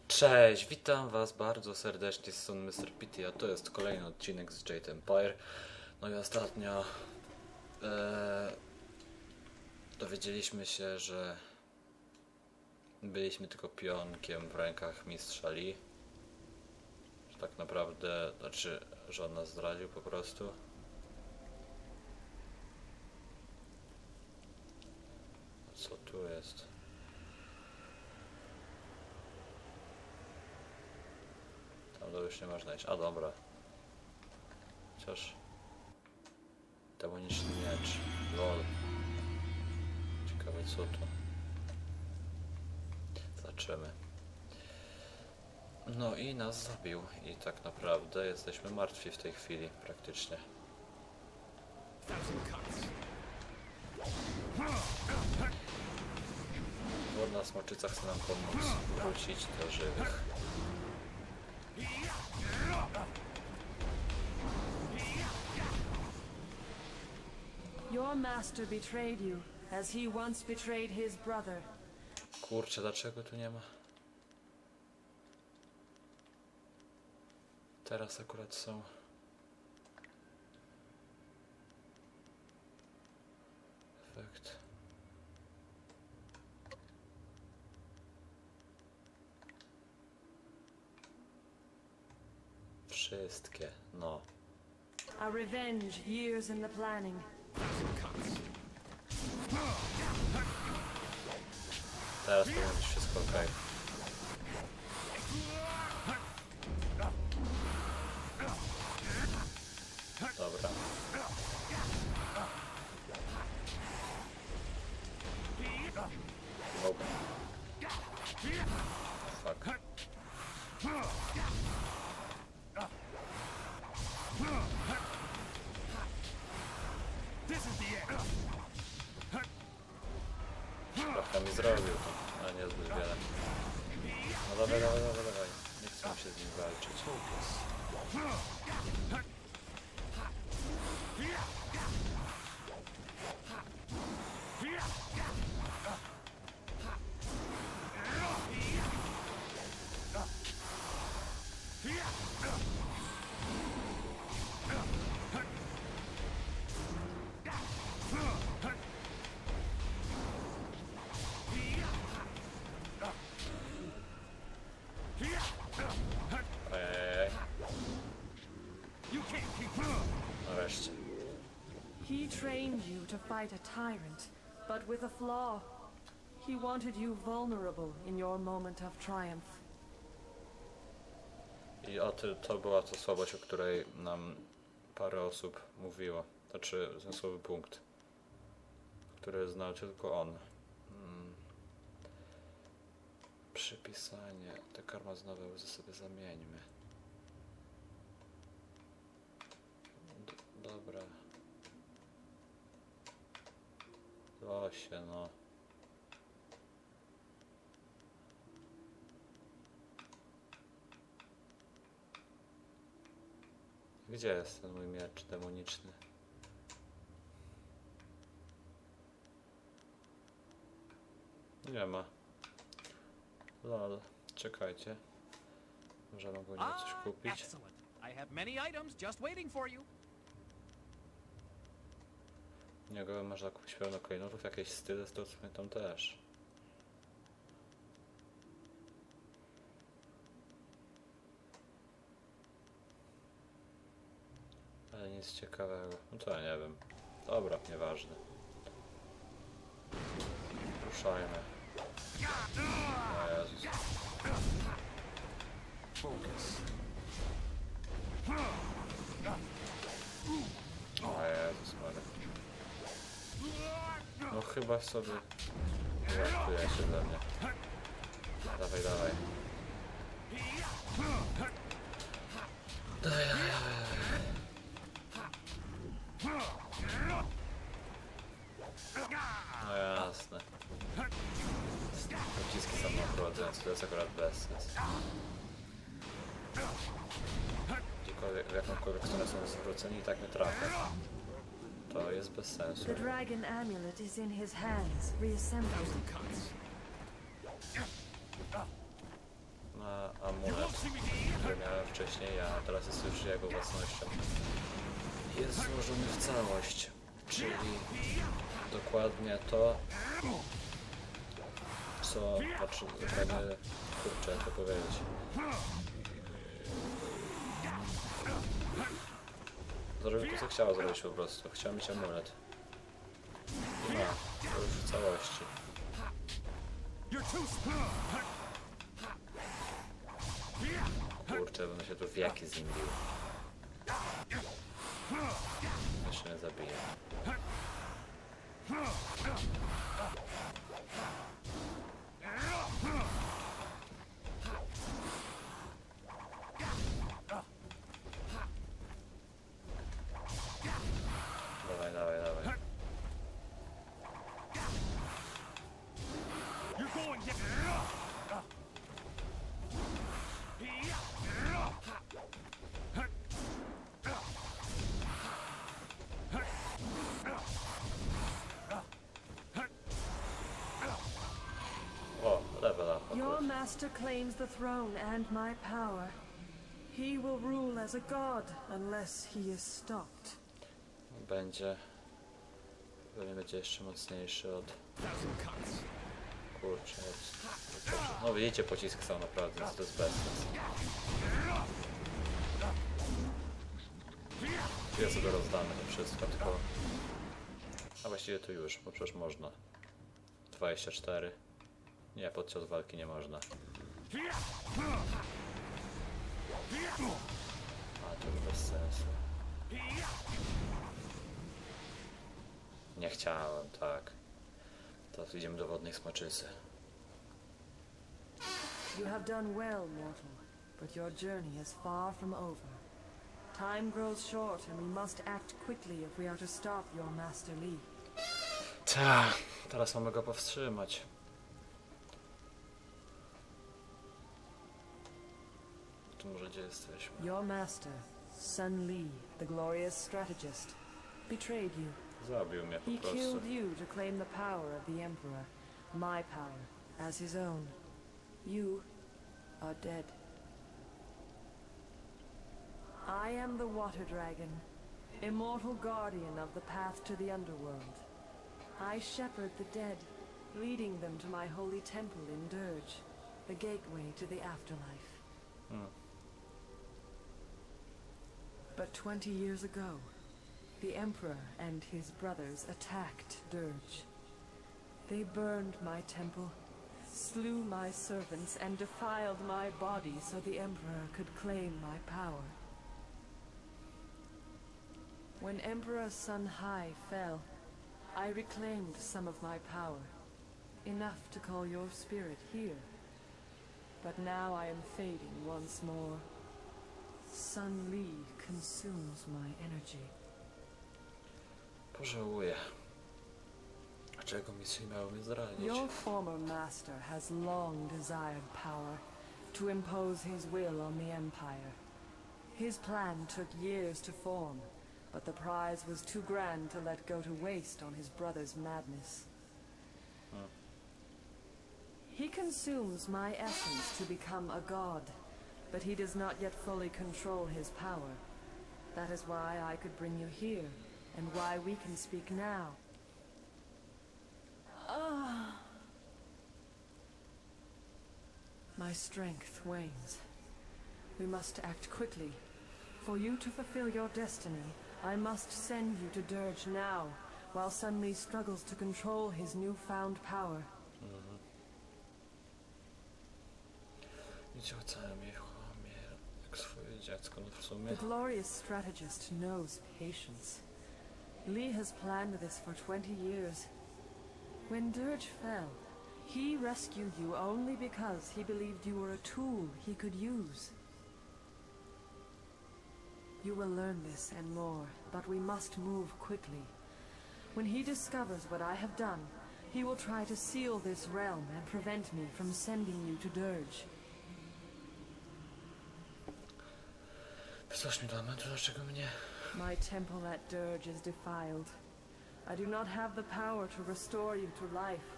Cześć, witam was bardzo serdecznie, z strony Mr. Pity, a to jest kolejny odcinek z Jade Empire. No i ostatnio dowiedzieliśmy się, że byliśmy tylko pionkiem w rękach mistrza Lee. Że tak naprawdę, że on nas zdradził po prostu. Co tu jest? Tam to już nie można iść. A dobra. Chociaż demoniczny miecz. Lol. Ciekawe co to. Zobaczymy. No i nas zabił. I tak naprawdę jesteśmy martwi w tej chwili praktycznie. Głodna smoczyca chce nam pomóc wrócić do żywych. Your master betrayed you, as he once betrayed his brother. Kurczę, dlaczego tu nie ma? Teraz akurat są. Efekt. Wszystkie, no. A revenge years in the planning. Teraz powinno być wszystko ok. Dobra. Nope. Fuck. Trochę mi zrobił to, ale nie zbyt wiele. No dawaj. Nie chcę się z nim walczyć. Ojej. Nareszcie. He trained you to fight a tyrant, but with a flaw. He wanted you vulnerable in your moment of triumph. I to była to słabość, o której nam parę osób mówiło. Znaczy zmysłowy punkt, który znał tylko on. Przypisanie. Te karmazynowe łzy sobie zamieńmy. Dobra. Losie, no. Gdzie jest ten mój miecz demoniczny? Nie ma. Lol, czekajcie. Może mogę nie coś kupić. Excellent. I have many items just waiting for you. Nie go można kupić pełno klejnotów, jakieś style, z tego co pamiętam też. Ale nic ciekawego. No to ja nie wiem. Dobra, nieważne. Ruszajmy. O Jezus. O Jezus Maria. No chyba sobie żartujecie dla mnie. Dawaj. Dawaj. No jasne. Pociski samoprowadzące, to jest akurat bez sensu. W jakąkolwiek stronę są zwróceni i tak nie trafię. To jest bez sensu. The dragon amulet is in his hands, reassembled. No, wcześniej, a teraz jest już jego własnością. Jest złożony w całość, czyli dokładnie to, co, znaczy, zrobimy, kurczę, jak to powiedzieć. Zrobił to, co chciała zrobić po prostu. Chciała mieć amulet. I ma, to już w całości. Kurczę, będę się tu wieki z nim bił. Jeszcze mnie zabije. Dawaj, dawaj, dawaj. O, level up. Your master claims the throne and my power. He will rule as a god unless he is stopped. Będzie jeszcze mocniejszy od... Kurczę, no widzicie, pocisk stał naprawdę, więc to jest bez sensu. Ja sobie rozdamy to wszystko, tylko... A właściwie to już, bo przecież można. 24. Nie, podczas walki nie można. A, to już bez sensu. Nie chciałem, tak. Teraz idziemy do wodnej smoczycy. You have done well, mortal, but your journey is far from over. Time grows short and we must act quickly if we are to stop your master Lee. Tak, teraz mamy go powstrzymać. Tu może gdzie jesteśmy? Your master, Sun Lee, the glorious strategist, betrayed you. Zabił mnie po He prostu. killed you to claim the power of the Emperor, my power, as his own. You are dead. I am the Water Dragon, immortal guardian of the path to the underworld. I shepherd the dead, leading them to my holy temple in Dirge, the gateway to the afterlife. But 20 years ago, the Emperor and his brothers attacked Dirge. They burned my temple, slew my servants, and defiled my body so the Emperor could claim my power. When Emperor Sun Hai fell, I reclaimed some of my power, enough to call your spirit here. But now I am fading once more. Sun Lee consumes my energy. Pożałuję. Dlaczego misje miały mnie zranić? Your former master has long desired power, to impose his will on the Empire. His plan took years to form, but the prize was too grand to let go to waste on his brother's madness. He consumes my essence to become a god, but he does not yet fully control his power. That is why I could bring you here, and why we can speak now. My strength wanes. We must act quickly. For you to fulfill your destiny, I must send you to Dirge now, while Sun Lee struggles to control his newfound power. Widział całe mnie chłamie, jak swoje dziecko, no w sumie. The glorious strategist knows patience. Lee has planned this for 20 years. When Dirge fell, he rescued you only because he believed you were a tool he could use. You will learn this and more, but we must move quickly. When he discovers what I have done, he will try to seal this realm and prevent me from sending you to Dirge. Wysłałeś mnie do momentu, dlaczego mnie? My temple at Dirge is defiled. I do not have the power to restore you to life,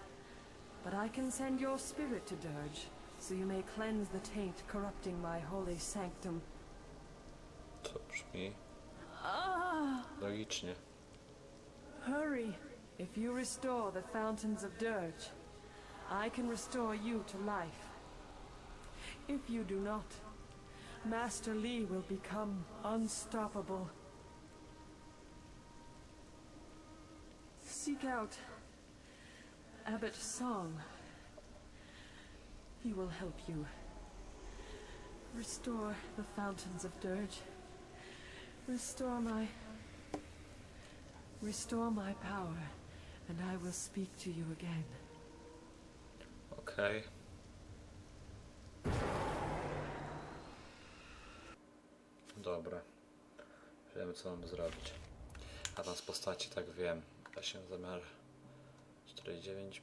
but I can send your spirit to Dirge, so you may cleanse the taint corrupting my holy sanctum. To brzmi logicznie. Hurry. If you restore the fountains of dirge, I can restore you to life. If you do not, Master Li will become unstoppable. Seek out Abbot Song. He will help you. Restore the fountains of dirge. Restore my power, and I will speak to you again. Okej. Dobra. Wiemy, co mamy zrobić. Awans postaci, tak wiem. Da się zamiar 49,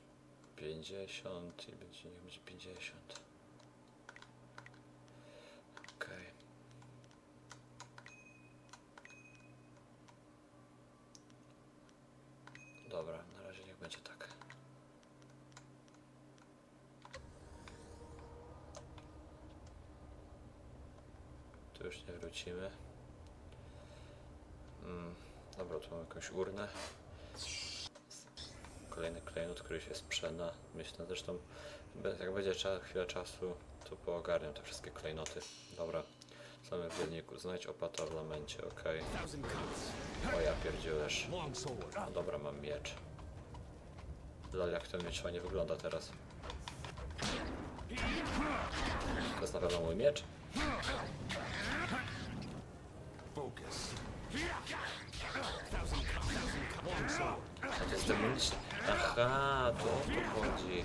50 i niech będzie 50. Okej. Dobra, na razie niech będzie tak. Tu już nie wrócimy. Dobra, tu mam jakąś urnę. Kolejny klejnot, który się sprzeda. Myślę zresztą, jak będzie chwila czasu, to poogarniam te wszystkie klejnoty. Dobra, mamy w dzienniku. Znajdź opata w lamencie, okej. O ja pierdzielesz. No dobra, mam miecz. Lol, jak ten miecz fajnie wygląda teraz. To jest na pewno mój miecz? A to jest demoniczny. Aha, to o to chodzi.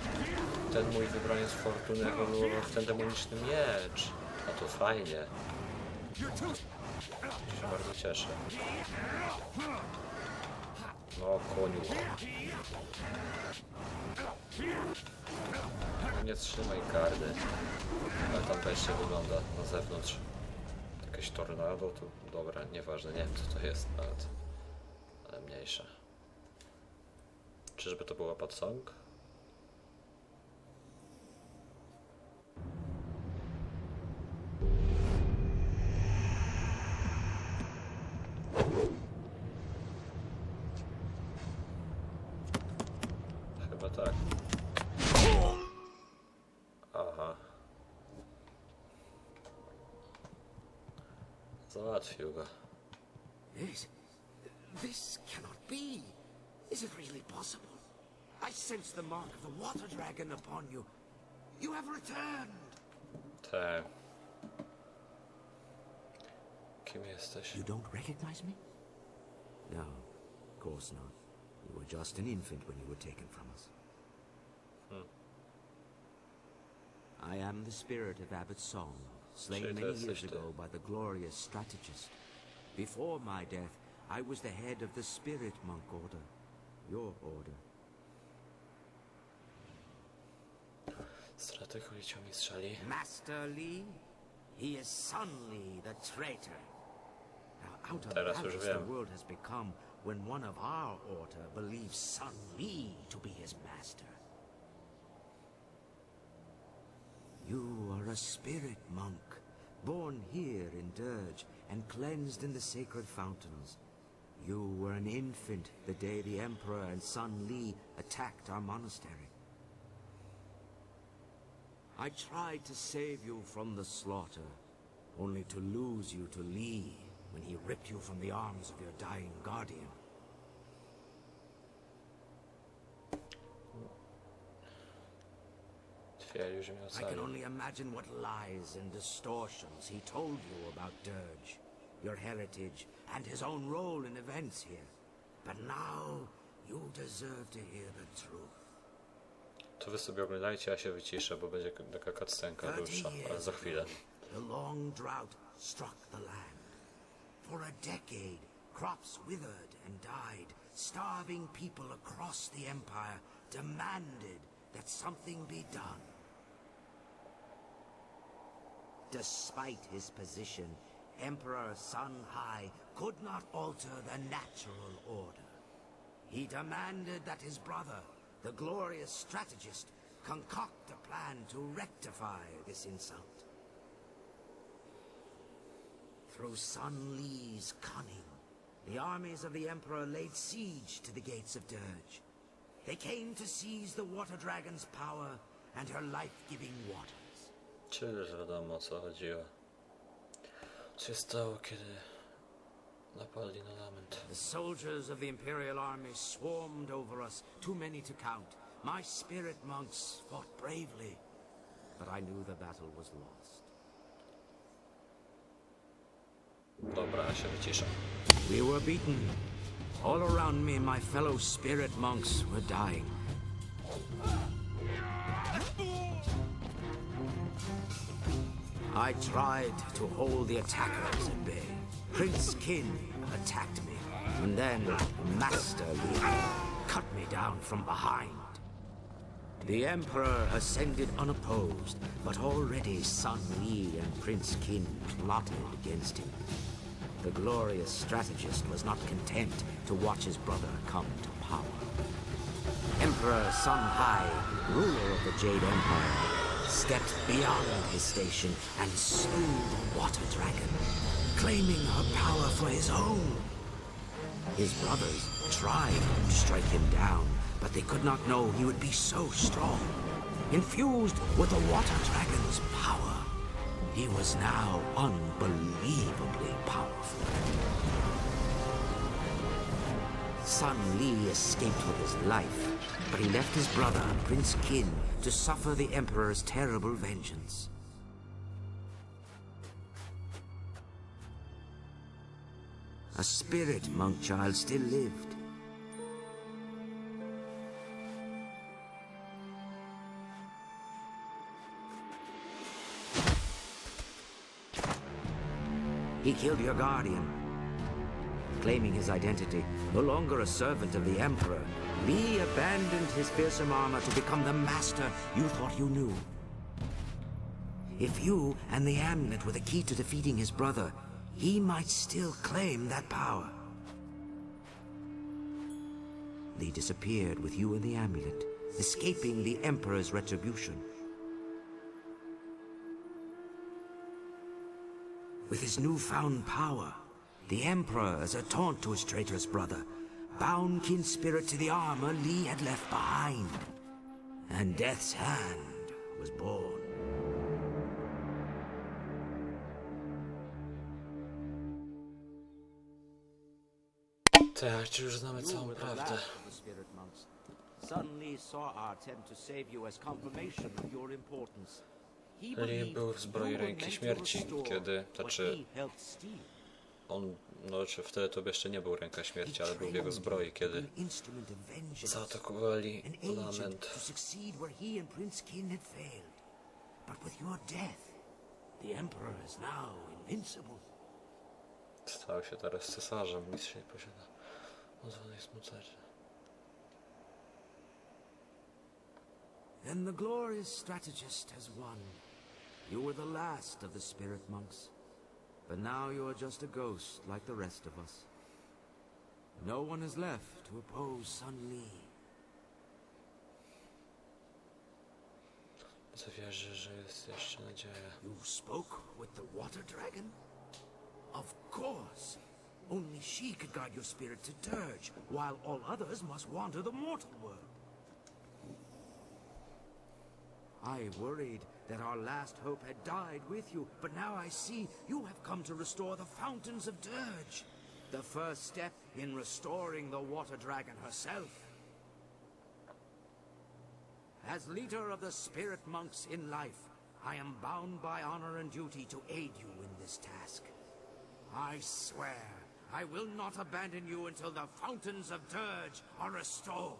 Ten mój wybraniec fortuny ewoluował w ten demoniczny miecz. A to fajnie. Się bardzo cieszę. No, koniu. Nie trzymaj gardy. Ale tam wejście wygląda na zewnątrz. Jakieś tornado, to dobra, nieważne, nie wiem co to jest nawet. Ale mniejsza. Czyżby to była podsong? Chyba tak. Aha. Załatwił go. This cannot be. Is it really possible? I sense the mark of the water dragon upon you. You have returned. Te. Kim jesteś? You don't recognize me? No, of course not. You were just an infant when you were taken from us. I am the spirit of Abbot Song, slain many years ago by the glorious strategist. Before my death, I was the head of the Spirit Monk Order. Your order. Strateg uliczą mistrza Li. Master Li? He is Sun Li, the traitor. Now, out of Teraz już balance the wiem. world has become when one of our order believes Sun Li to be his master. You are a spirit monk, born here in Dirge and cleansed in the sacred fountains. You were an infant the day the Emperor and Sun Li attacked our monastery. I tried to save you from the slaughter, only to lose you to Li when he ripped you from the arms of your dying guardian. I can only imagine what lies and distortions he told you about Dirge, your heritage, and his own role in events here. But now you deserve to hear the truth. To wy sobie oglądajcie, ja się wyciszę, bo będzie taka cutscenka dłuższa, ale za chwilę. The long drought struck the land. For a decade, crops withered and died. Starving people across the Empire demanded that something be done. Despite his position, Emperor Sun Hai could not alter the natural order. He demanded that his brother, the glorious strategist, concoct a plan to rectify this insult. through Sun Li's cunning, the armies of the Emperor laid siege to the gates of Dirge. They came to seize the Water Dragon's power and her life-giving waters. Czy już wiadomo, o co chodziło? Co się stało, kiedy napadli na lament? The soldiers of the Imperial army swarmed over us, too many to count. My spirit monks fought bravely, but I knew the battle was lost. Dobra, ja się wyciszę. We were beaten. All around me, my fellow spirit monks were dying. I tried to hold the attackers at bay. Prince Kin attacked me, and then Master Li cut me down from behind. The Emperor ascended unopposed, but already Sun Li and Prince Kin plotted against him. The glorious strategist was not content to watch his brother come to power. Emperor Sun Hai, ruler of the Jade Empire, stepped beyond his station and slew the Water Dragon, claiming her power for his own. His brothers tried to strike him down, but they could not know he would be so strong. Infused with the Water Dragon's power, he was now unbelievably powerful. Sun Li escaped with his life, but he left his brother, Prince Kin, to suffer the Emperor's terrible vengeance. A spirit monk child still lived. He killed your guardian. Claiming his identity, no longer a servant of the Emperor, Li abandoned his fearsome armor to become the master you thought you knew. If you and the amulet were the key to defeating his brother, he might still claim that power. Li disappeared with you and the amulet, escaping the Emperor's retribution. With his newfound power, the Emperor, as a taunt to his traitorous brother, bound Kin's spirit to the armor Li had left behind. And Death's Hand was born. Tak, czy już znamy całą prawdę? Sun Li saw our attempt to save you as confirmation of your importance. Li był w zbroi ręki śmierci, kiedy, on, no czy wtedy to jeszcze nie był ręka śmierci, ale był w jego zbroi, kiedy zaatakowali lament. Stał się teraz cesarzem, nic się nie posiada. Ozwanej smucerze. Then the glorious strategist has won. You were the last of the spirit monks. But now you are just a ghost like the rest of us. No one is left to oppose Sun Li. Co wierzy, że jest jeszcze nadzieja. You spoke with the Water Dragon? Of course. Only she could guide your spirit to Dirge, while all others must wander the mortal world. I worried that our last hope had died with you, but now I see you have come to restore the fountains of Dirge. The first step in restoring the Water Dragon herself. As leader of the spirit monks in life, I am bound by honor and duty to aid you in this task. I swear, I will not abandon you until the fountains of Dirge are restored.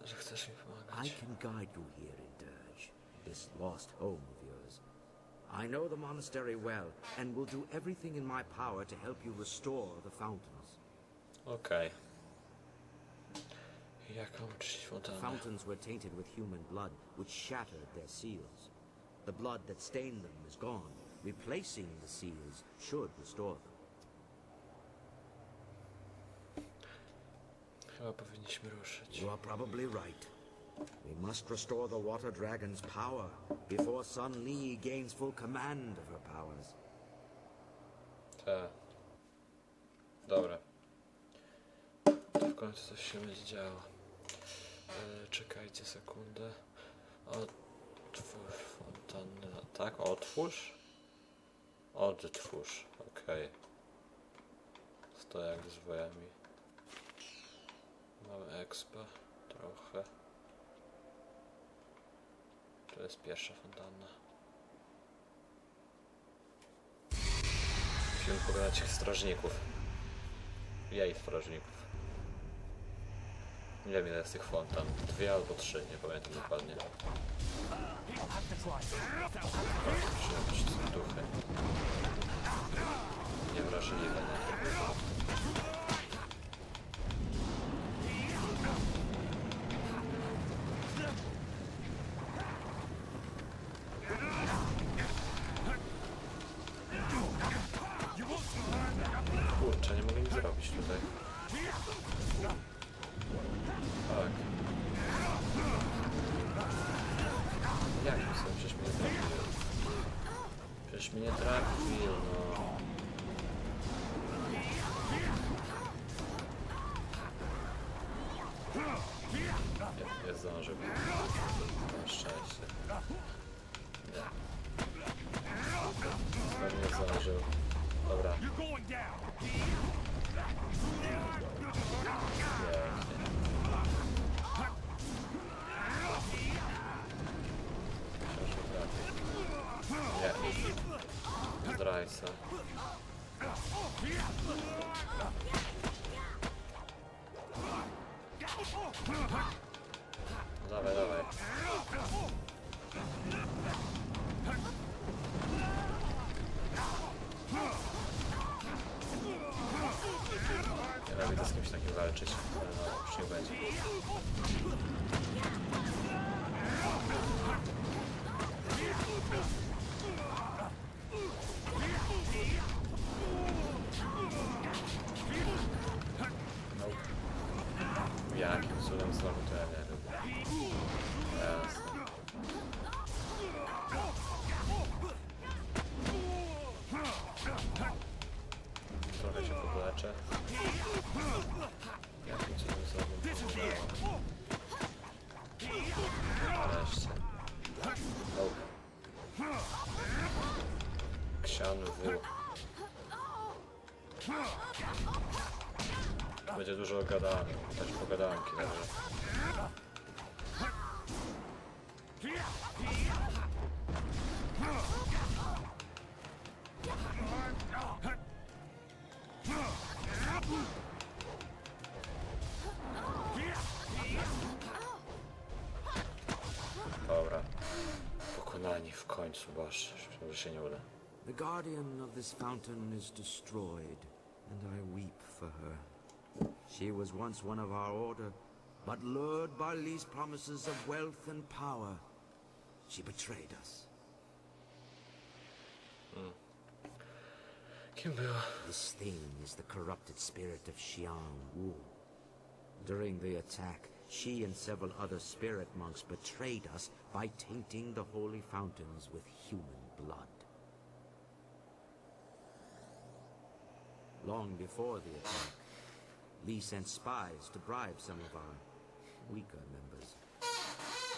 Że chcesz mi I pomagać. can guide you here in Dirge, this lost home of yours. I know the monastery well, and will do everything in my power to help you restore the fountains. Okej. Jak mam uczyć The fontannę? fountains were tainted with human blood, which shattered their seals. The blood that stained them is gone. Replacing the seals should restore them. Chyba powinniśmy ruszyć. You are probably right. We must restore the water dragon's power before Sun Li gains full command of her powers. Tak. Dobra. To w końcu coś się będzie działo. Czekajcie sekundę. Otwórz fontannę. Tak, otwórz? Odtwórz. Okej. To jak z wojami. Mamy expa. Trochę. To jest pierwsza fontanna. Musimy pogadać strażników. Jej strażników. Nie wiem ile jest tych fontan. 2 albo 3, nie pamiętam dokładnie. Jakieś duchy. Niewrażliwe, nie? Kurczę, nie mogę nic zrobić tutaj. Tak. Jak to sobie? Przecież mnie nie trafił. Przecież mnie nie trafił, no. Nie zdążył. Na szczęście. Nie. Nie zdążył. Dobra. Pięknie. Nie. Zdrajca. Dawaj, dawaj. Nie robię z kimś takim walczyć, ale no, już nie będzie. Jakim cudem znowu to ja nie lubię. Jasne. Trochę się podleczę. Jakim cudem znowu to udało. Nareszcie. Ksian W. Będzie dużo gadanek, też pogadanki, także. Dobra. Pokonani w końcu, boż, może się nie uda. The guardian of this fountain is destroyed, and I weep for her. She was once one of our order, but lured by Lee's promises of wealth and power, she betrayed us. Kim była? This thing is the corrupted spirit of Xiang Wu. During the attack, she and several other spirit monks betrayed us by tainting the holy fountains with human blood. Long before the attack, Lee sent spies to bribe some of our weaker members.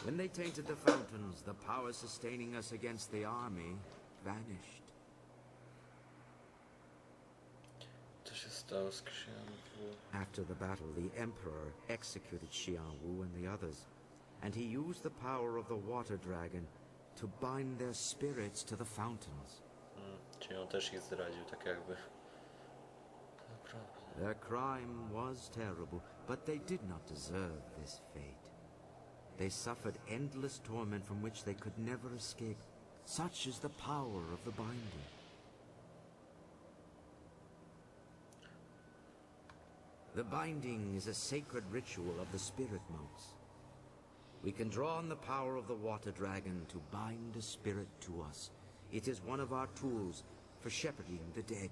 When they tainted the fountains, the power sustaining us against the army vanished. Co się stało z księgą? After the battle, the Emperor executed Xiang Wu and the others, and he used the power of the water dragon to bind their spirits to the fountains. Czyli on też ich zdradził, tak jakby. Naprawdę. Their crime was terrible, but they did not deserve this fate. They suffered endless torment from which they could never escape. Such is the power of the binding. The binding is a sacred ritual of the spirit monks. We can draw on the power of the water dragon to bind a spirit to us. It is one of our tools for shepherding the dead.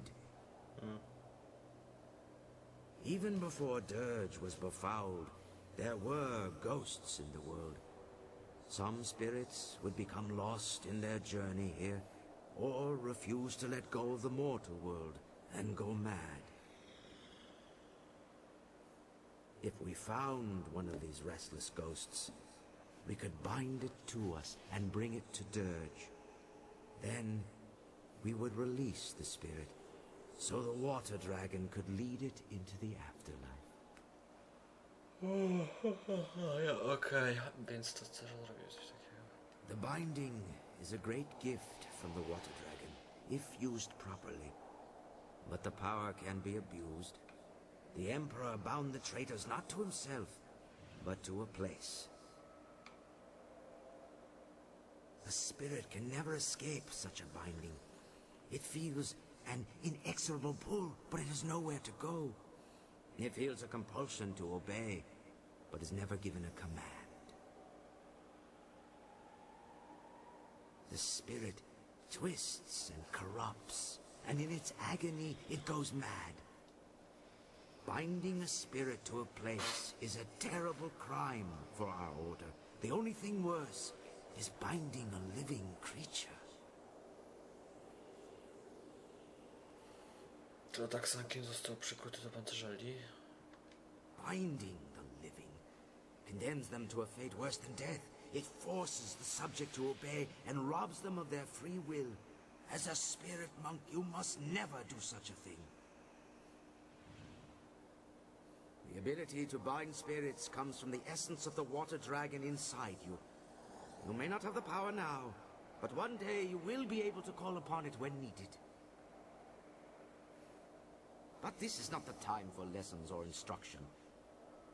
Even before Dirge was befouled, there were ghosts in the world. Some spirits would become lost in their journey here, or refuse to let go of the mortal world and go mad. If we found one of these restless ghosts, we could bind it to us and bring it to Dirge. Then we would release the spirit, so the water dragon could lead it into the afterlife. Okej, więc to co zrobię coś takiego. The binding is a great gift from the water dragon, if used properly. But the power can be abused. The Emperor bound the traitors not to himself, but to a place. The spirit can never escape such a binding. It feels an inexorable pull, but it has nowhere to go. It feels a compulsion to obey, but is never given a command. The spirit twists and corrupts, and in its agony it goes mad. Binding a spirit to a place is a terrible crime for our order. The only thing worse is binding a living creature. To tak Sankin został przykuty do pancerzeli. Binding the living condemns them to a fate worse than death. It forces the subject to obey and robs them of their free will. As a spirit monk, you must never do such a thing. The ability to bind spirits comes from the essence of the water dragon inside you. You may not have the power now, but one day you will be able to call upon it when needed. But this is not the time for lessons or instruction.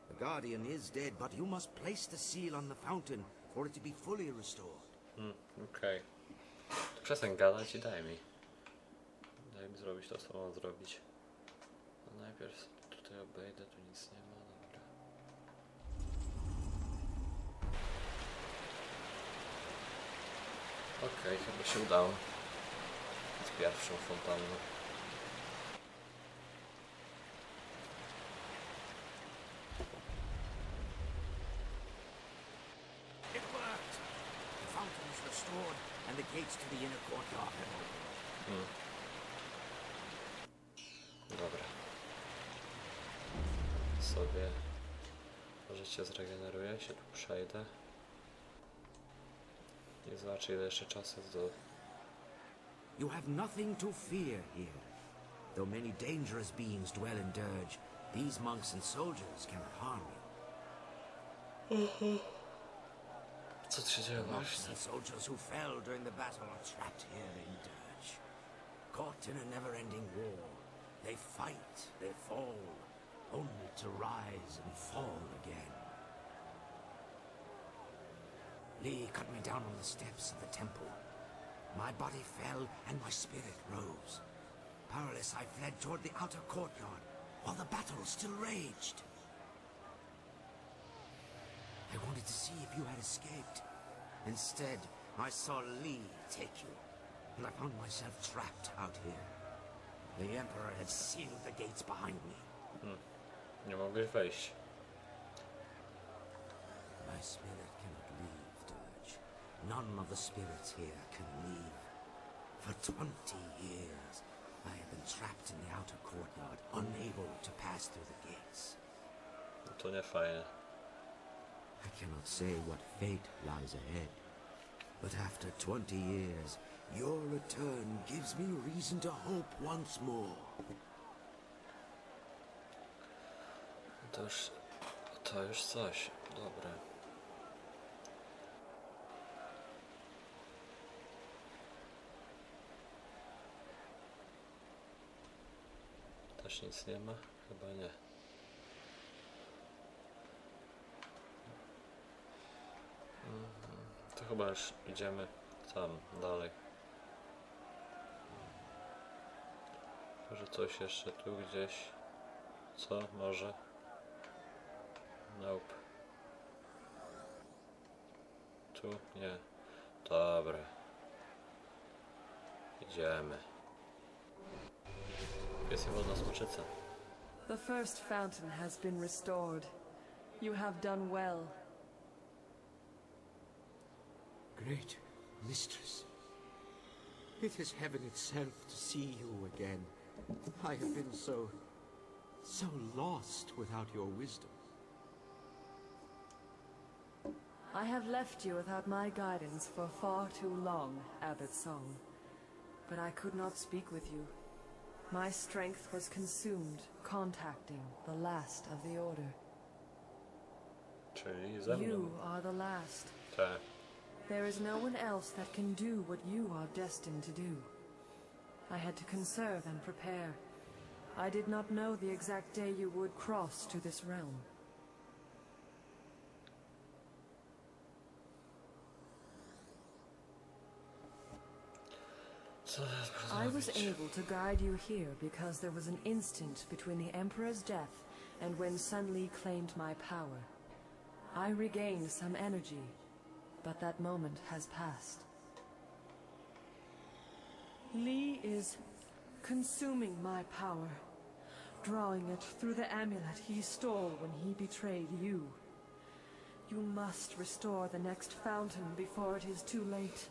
The Guardian is dead, but you must place the seal on the fountain for it to be fully restored. Okej. To przestań gadać i daj mi. Daj mi zrobić to, co mam zrobić. No najpierw tutaj obejdę, tu nic nie ma, dobra. Okej, chyba się udało. Z pierwszą fontanną. It worked! The fountain is restored, and the gates to the inner courtyard are open. Dobra. Sobie życie zregeneruję, się tu przejdę. I zobaczę, ile jeszcze czasu jest do... You have nothing to fear here. Though many dangerous beings dwell in Dirge, these monks and soldiers cannot harm you. Co tu się dzieje Monks właśnie? and soldiers who fell during the battle are trapped here in Dirge. Caught in a never-ending war. They fight, they fall, only to rise and fall again. Lee cut me down on the steps of the temple. My body fell and my spirit rose. Powerless, I fled toward the outer courtyard, while the battle still raged. I wanted to see if you had escaped. Instead, I saw Lee take you, and I found myself trapped out here. The Emperor had sealed the gates behind me. Nie mogłeś wejść. My spirit cannot leave, Dirge. None of the spirits here can leave. For 20 years, I have been trapped in the outer courtyard, unable to pass through the gates. No to nie fajne. I cannot say what fate lies ahead. But after 20 years, your return gives me reason to hope once more. To już coś. Dobre. Też nic nie ma? Chyba nie. To chyba już idziemy tam, dalej. Może coś jeszcze tu gdzieś? Co? Może? Nope. Tu? Nie. Dobra. Idziemy. Jest wolna smoczyca. The first fountain has been restored. You have done well. Great mistress. It is heaven itself to see you again. I have been so lost without your wisdom. I have left you without my guidance for far too long, Abbot Song. But I could not speak with you. My strength was consumed contacting the last of the Order. Czyli ze mną. You are the last. Tak. There is no one else that can do what you are destined to do. I had to conserve and prepare. I did not know the exact day you would cross to this realm. I was able to guide you here because there was an instant between the Emperor's death and when Sun Li claimed my power. I regained some energy, but that moment has passed. Li is consuming my power, drawing it through the amulet he stole when he betrayed you. You must restore the next fountain before it is too late.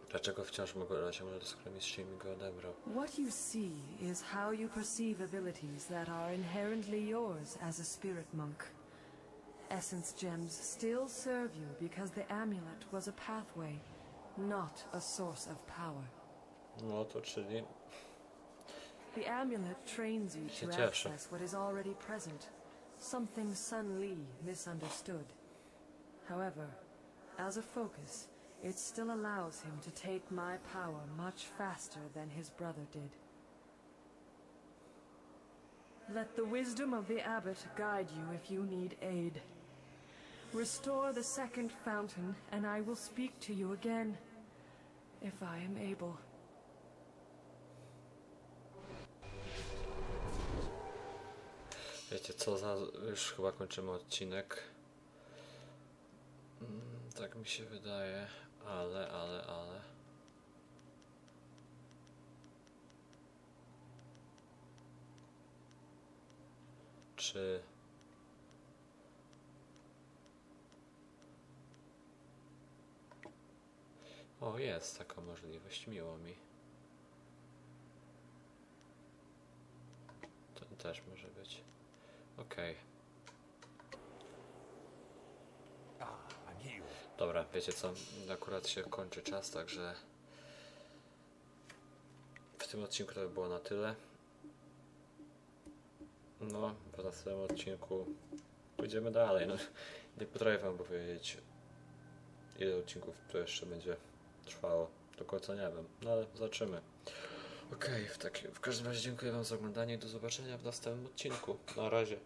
Dlaczego wciąż mogę grać amulet, skoro mistrz mi go odebrał? What you see is how you perceive abilities that are inherently yours as a spirit monk. Essence gems still serve you because the amulet was a pathway, not a source of power. No to czyli... The amulet trains you to access what is already present, something Sun Li misunderstood. However, as a focus, it still allows him to take my power much faster than his brother did. Let the wisdom of the abbot guide you if you need aid. Restore the second fountain, and I will speak to you again, if I am able. Wiecie co, już chyba kończymy odcinek. Tak mi się wydaje, ale... Czy... O, jest taka możliwość, miło mi. To też może być. Okej. Dobra, wiecie co? Akurat się kończy czas, także w tym odcinku to by było na tyle. No, w następnym odcinku pójdziemy dalej. No, nie potrafię wam powiedzieć, ile odcinków to jeszcze będzie trwało. Do końca nie wiem, no ale zobaczymy. Okej, w każdym razie dziękuję wam za oglądanie i do zobaczenia w następnym odcinku. Na razie.